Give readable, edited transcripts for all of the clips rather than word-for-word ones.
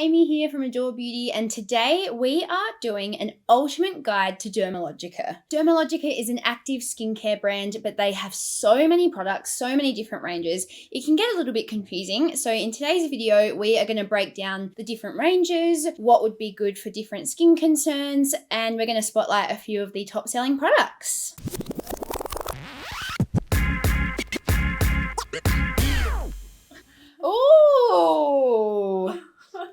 Amy here from Adore Beauty, and today we are doing an ultimate guide to Dermalogica. Dermalogica is an active skincare brand, but they have so many products, so many different ranges, it can get a little bit confusing. So in today's video, we are going to break down the different ranges, what would be good for different skin concerns, and we're going to spotlight a few of the top selling products. Ooh,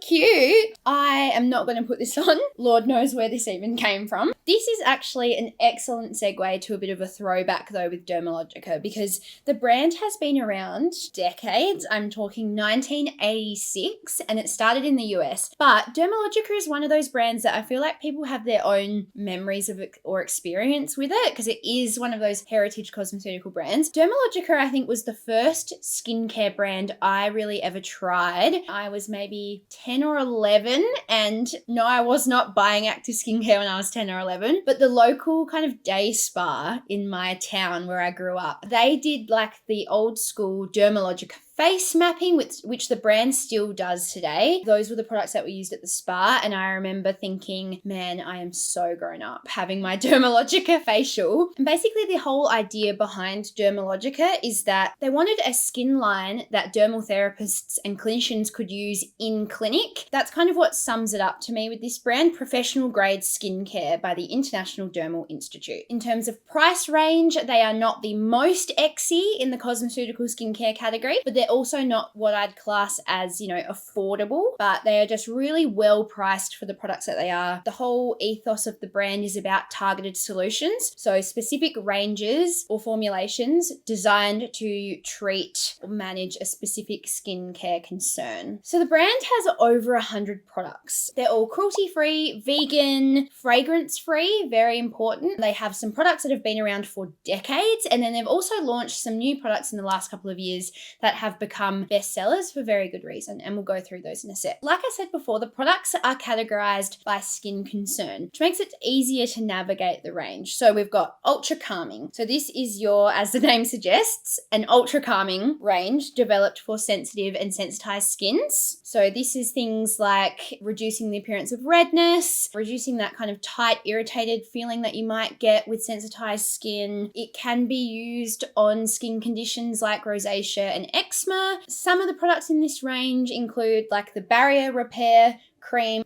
cute. I am not going to put this on. Lord knows where this even came from. This is actually an excellent segue to a bit of a throwback though with Dermalogica, because the brand has been around decades. I'm talking 1986, and it started in the US. But Dermalogica is one of those brands that I feel like people have their own memories of it or experience with it, because it is one of those heritage cosmeceutical brands. Dermalogica, I think, was the first skincare brand I really ever tried. I was maybe 10 or 11, and no, I was not buying active skincare when I was 10 or 11, but the local kind of day spa in my town where I grew up, they did like the old school Dermalogica face mapping, which the brand still does today. Those were the products that we used at the spa, and I remember thinking, man, I am so grown up having my Dermalogica facial. And basically the whole idea behind Dermalogica is that they wanted a skin line that dermal therapists and clinicians could use in clinic. That's kind of what sums it up to me with this brand: professional grade skincare by the International Dermal Institute. In terms of price range, they are not the most exy in the cosmeceutical skincare category, but they're also not what I'd class as, affordable, but they are just really well priced for the products that they are. The whole ethos of the brand is about targeted solutions, so specific ranges or formulations designed to treat or manage a specific skincare concern. So the brand has over 100 products. They're all cruelty-free, vegan, fragrance-free, very important. They have some products that have been around for decades, and then they've also launched some new products in the last couple of years that have become bestsellers for very good reason, and we'll go through those in a sec. Like I said before, the products are categorized by skin concern, which makes it easier to navigate the range. So we've got ultra calming. So this is your, as the name suggests, an ultra calming range developed for sensitive and sensitized skins. So this is things like reducing the appearance of redness, reducing that kind of tight, irritated feeling that you might get with sensitized skin. It can be used on skin conditions like rosacea and eczema. Some of the products in this range include like the barrier repair cream.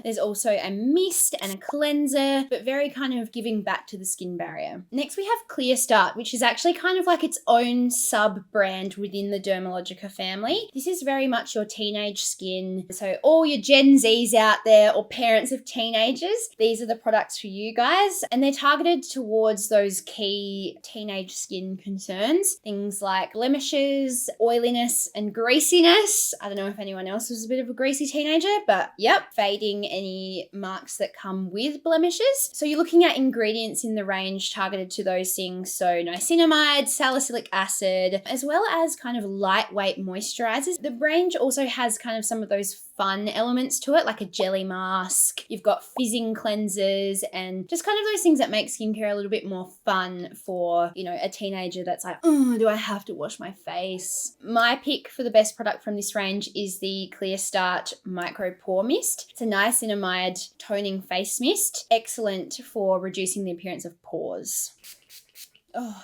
There's also a mist and a cleanser, but very kind of giving back to the skin barrier. Next we have Clear Start, which is actually kind of like its own sub-brand within the Dermalogica family. This is very much your teenage skin. So all your Gen Zs out there or parents of teenagers, these are the products for you guys. And they're targeted towards those key teenage skin concerns. Things like blemishes, oiliness, and greasiness. I don't know if anyone else was a bit of a greasy teenager, but yep, fading any marks that come with blemishes. So you're looking at ingredients in the range targeted to those things. So niacinamide, salicylic acid, as well as kind of lightweight moisturizers. The range also has kind of some of those fun elements to it, like a jelly mask. You've got fizzing cleansers and just kind of those things that make skincare a little bit more fun for, a teenager that's like, oh, do I have to wash my face? My pick for the best product from this range is the Clear Start Micro Pore Mist. It's a niacinamide toning face mist, excellent for reducing the appearance of pores. Oh.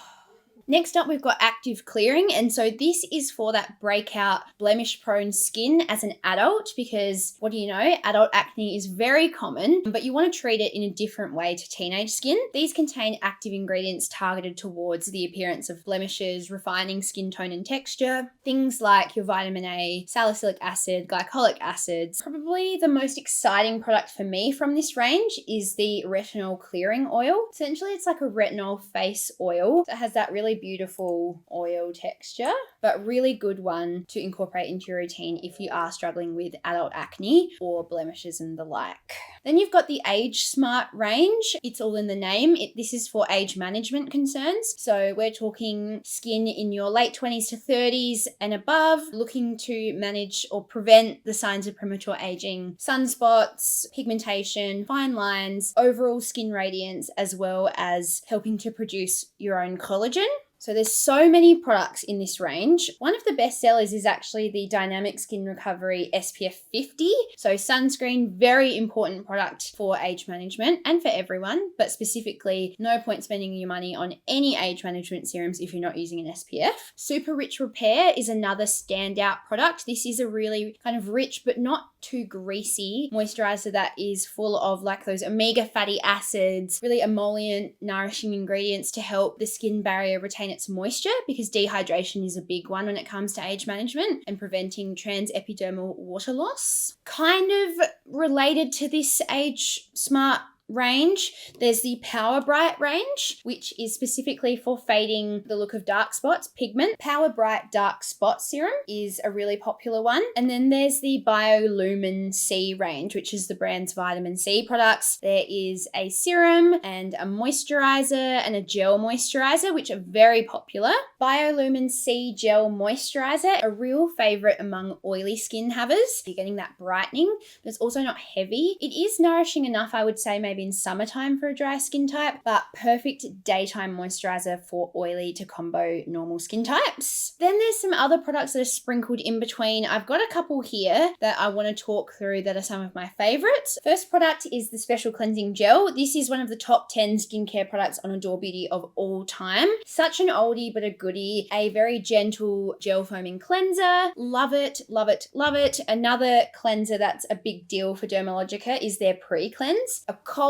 Next up, we've got Active Clearing, and so this is for that breakout blemish-prone skin as an adult, because what do you know? Adult acne is very common, but you want to treat it in a different way to teenage skin. These contain active ingredients targeted towards the appearance of blemishes, refining skin tone and texture, things like your vitamin A, salicylic acid, glycolic acids. Probably the most exciting product for me from this range is the Retinol Clearing Oil. Essentially, it's like a retinol face oil that has that really beautiful oil texture, but really good one to incorporate into your routine if you are struggling with adult acne or blemishes and the like. Then you've got the Age Smart range. It's all in the name. This is for age management concerns. So we're talking skin in your late 20s to 30s and above, looking to manage or prevent the signs of premature aging, sunspots, pigmentation, fine lines, overall skin radiance, as well as helping to produce your own collagen. So there's so many products in this range. One of the best sellers is actually the Dynamic Skin Recovery SPF 50. So sunscreen, very important product for age management and for everyone, but specifically no point spending your money on any age management serums if you're not using an SPF. Super Rich Repair is another standout product. This is a really kind of rich but not too greasy moisturizer that is full of like those omega fatty acids, really emollient, nourishing ingredients to help the skin barrier retain its moisture, because dehydration is a big one when it comes to age management and preventing transepidermal water loss. Kind of related to this Age Smart range, there's the Power Bright range, which is specifically for fading the look of dark spots, pigment. Power Bright Dark Spot Serum is a really popular one. And then there's the BioLumin C range, which is the brand's vitamin C products. There is a serum and a moisturizer and a gel moisturizer, which are very popular. BioLumin C Gel Moisturizer, a real favorite among oily skin havers. You're getting that brightening, but it's also not heavy. It is nourishing enough, I would say, maybe in summertime for a dry skin type, but perfect daytime moisturizer for oily to combo normal skin types. Then there's some other products that are sprinkled in between. I've got a couple here that I want to talk through that are some of my favorites. First product is the Special Cleansing Gel. This is one of the top 10 skincare products on Adore Beauty of all time. Such an oldie but a goodie. A very gentle gel foaming cleanser. Love it, love it, love it. Another cleanser that's a big deal for Dermalogica is their pre-cleanse. A Coach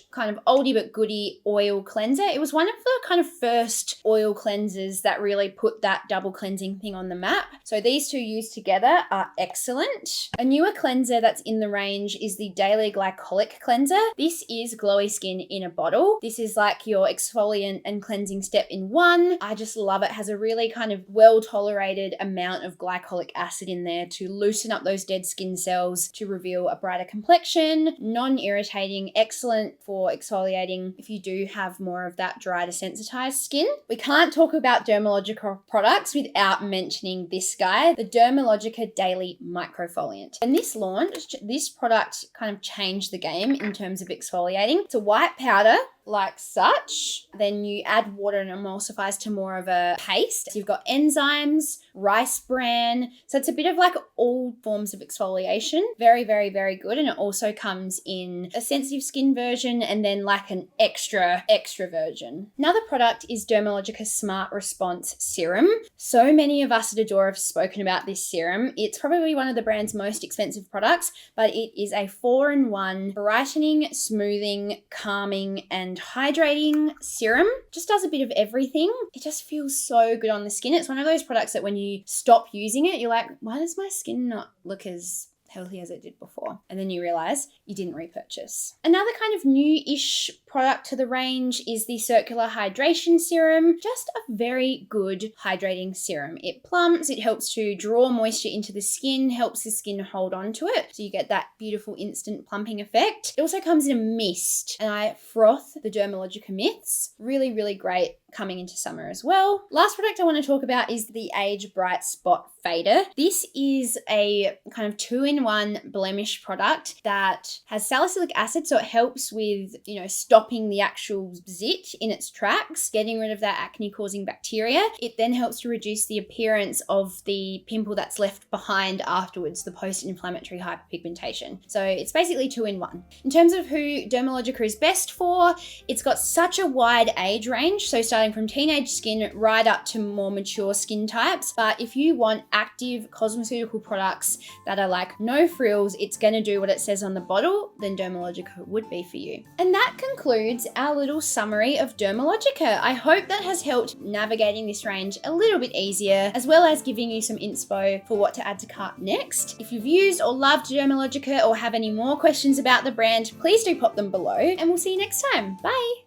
kind of oldie but goodie oil cleanser. It was one of the kind of first oil cleansers that really put that double cleansing thing on the map. So these two used together are excellent. A newer cleanser that's in the range is the Daily Glycolic Cleanser. This is glowy skin in a bottle. This is like your exfoliant and cleansing step in one. I just love it. It has a really kind of well-tolerated amount of glycolic acid in there to loosen up those dead skin cells, to reveal a brighter complexion, non-irritating, excellent for exfoliating if you do have more of that dry to sensitized skin. We can't talk about Dermalogica products without mentioning this guy, the Dermalogica Daily Microfoliant. When this launched, this product kind of changed the game in terms of exfoliating. It's a white powder like such. Then you add water and emulsifies to more of a paste. So you've got enzymes, rice bran. So it's a bit of like all forms of exfoliation. Very, very, very good. And it also comes in a sensitive skin version and then like an extra version. Another product is Dermalogica Smart Response Serum. So many of us at Adore have spoken about this serum. It's probably one of the brand's most expensive products, but it is a 4-in-1 brightening, smoothing, calming, and hydrating serum. Just does a bit of everything. It just feels so good on the skin. It's one of those products that when you stop using it, you're like, why does my skin not look as healthy as it did before? And then you realize you didn't repurchase. Another kind of new-ish product to the range is the Circular Hydration Serum. Just a very good hydrating serum. It plumps, it helps to draw moisture into the skin, helps the skin hold on to it, so you get that beautiful instant plumping effect. It also comes in a mist, and I froth the Dermalogica Myths. Really, really great coming into summer as well. Last product I want to talk about is the Age Bright Spot Fader. This is a kind of 2-in-1 blemish product that has salicylic acid, so it helps with, stopping the actual zit in its tracks, getting rid of that acne-causing bacteria. It then helps to reduce the appearance of the pimple that's left behind afterwards, the post-inflammatory hyperpigmentation. So it's basically 2-in-1. In terms of who Dermalogica is best for, it's got such a wide age range, so starting from teenage skin right up to more mature skin types. But if you want active cosmeceutical products that are like no frills, it's going to do what it says on the bottle, then Dermalogica would be for you. And that concludes our little summary of Dermalogica. I hope that has helped navigating this range a little bit easier, as well as giving you some inspo for what to add to cart next. If you've used or loved Dermalogica or have any more questions about the brand, please do pop them below, and we'll see you next time. Bye!